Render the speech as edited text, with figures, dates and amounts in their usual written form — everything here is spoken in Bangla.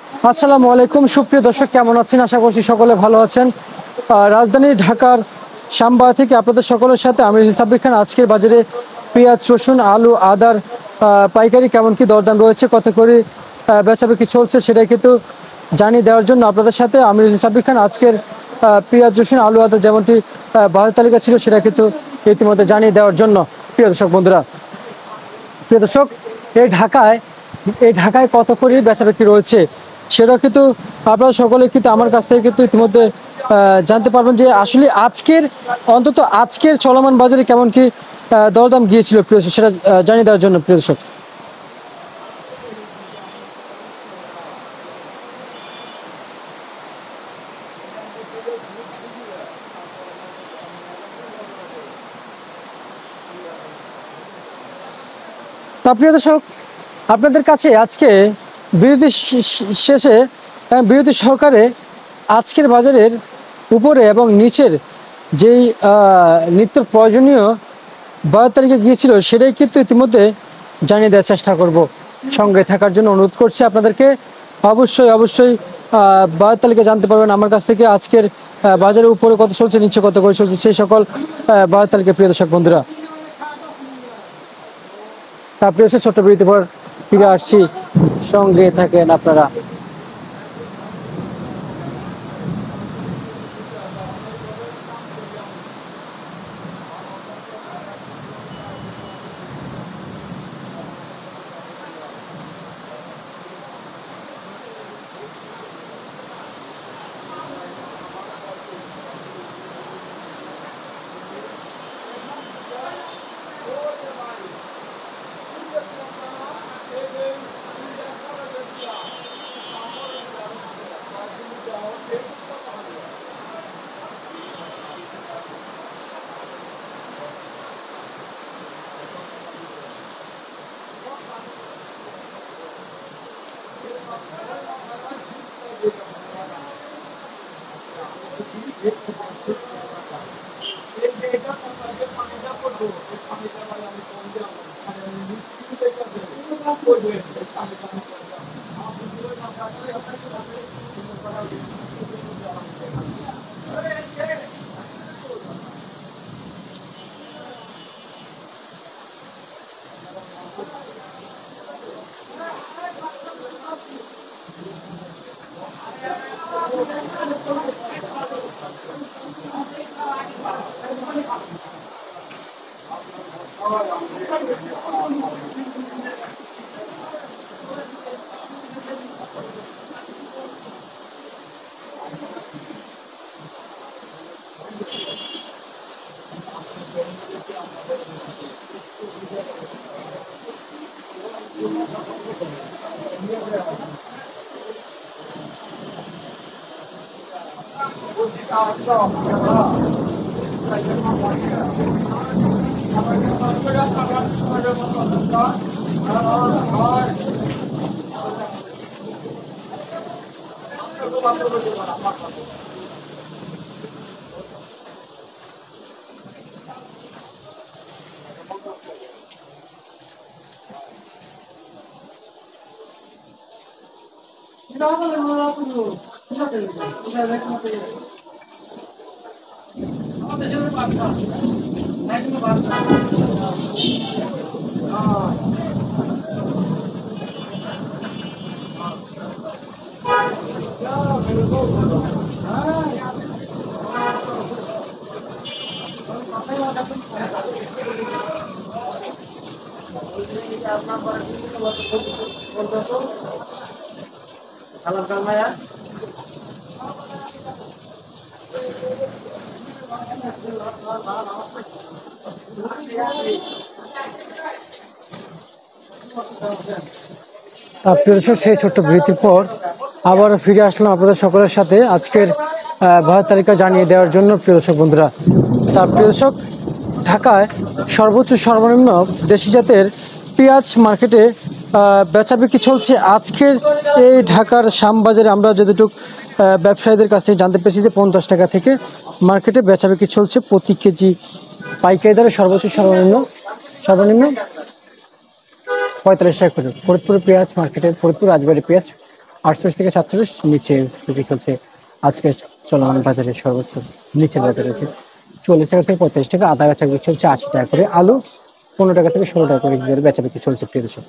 আসসালামু আলাইকুম সুপ্রিয় দর্শক, কেমন আছেন? আশা করছি সকলে ভালো আছেন। রাজধানী ঢাকার শ্যামবাজার থেকে আপনাদের সকলের সাথে আমি সাব্বির খান। আজকের বাজারে পেঁয়াজ, রসুন, আলু, আদার পাইকারি কেমন কি দরদাম রয়েছে, কত করে বেচাবেচি চলছে, সেটাই কিন্তু জানিয়ে দেওয়ার জন্য আপনাদের সাথে আমি সাব্বির খান। আজকের পেঁয়াজ, রসুন, আলু, আদার যেমনটি বাজার তালিকা ছিল সেটা কিন্তু ইতিমধ্যে জানিয়ে দেওয়ার জন্য প্রিয় দর্শক বন্ধুরা, প্রিয় দর্শক, এই ঢাকায় কত করে বেচাবিক্রি রয়েছে সেটা কিন্তু আপনারা সকলে কিন্তু আমার কাছ থেকে কিন্তু ইতিমধ্যে জানতে পারবেন যে আসলে আজকের চলমান বাজারে কেমন কি দরদাম গিয়েছিল প্রিয় দর্শক, সেটা জানিয়ে দেওয়ার জন্য প্রিয় দর্শক। তা প্রিয় দর্শক, আপনাদের কাছে আজকে শেষে বিরতি সহকারে আজকের বাজারের উপরে এবং নিচের যেই নিত্য প্রয়োজনীয় বাজার তালিকা গিয়েছিল সেটাই কিন্তু ইতিমধ্যে জানিয়ে দেওয়ার চেষ্টা করব। সঙ্গে থাকার জন্য অনুরোধ করছি আপনাদেরকে। অবশ্যই বাজার তালিকা জানতে পারবেন আমার কাছ থেকে। আজকের বাজারের উপরে কত চলছে, নিচে কত করে চলছে, সেই সকল বাজার তালিকা প্রিয় দর্শক বন্ধুরা। তারপরে এসে ছোট্ট বিরতি পর ফিরে আসছি, সঙ্গে থাকেন আপনারা। সেই ছোট্ট বিরতির পর আবার ফিরে আসলাম আপনাদের সকলের সাথে আজকের বাজার তালিকা জানিয়ে দেওয়ার জন্য প্রিয় দর্শক বন্ধুরা। তার প্রিয় দর্শক, ঢাকায় সর্বোচ্চ সর্বনিম্ন দেশি জাতের পেঁয়াজ মার্কেটে বেচাবিক্রি চলছে। আজকের এই ঢাকার শ্যামবাজারে আমরা যতটুকু ব্যবসায়ীদের কাছ থেকে জানতে পেরেছি যে 50 টাকা থেকে মার্কেটে বেচাবিক্রি চলছে প্রতি কেজি পাইকারি দরে। সর্বোচ্চ সর্বনিম্ন 45 টাকা করে ফরিদপুর পেঁয়াজ মার্কেটে, ফরিদপুর রাজবাড়ী পেঁয়াজ 48 থেকে 47 নিচে বিক্রি চলছে আজকে চলমান বাজারে সর্বোচ্চ নিচের বাজারে আছে 40 টাকা থেকে 45 টাকা। আদা বেচা বিক্রি চলছে 80 টাকা করে। আলু 15 টাকা থেকে 16 টাকা করে বেচা বিক্রি চলছে প্রিয় দর্শক।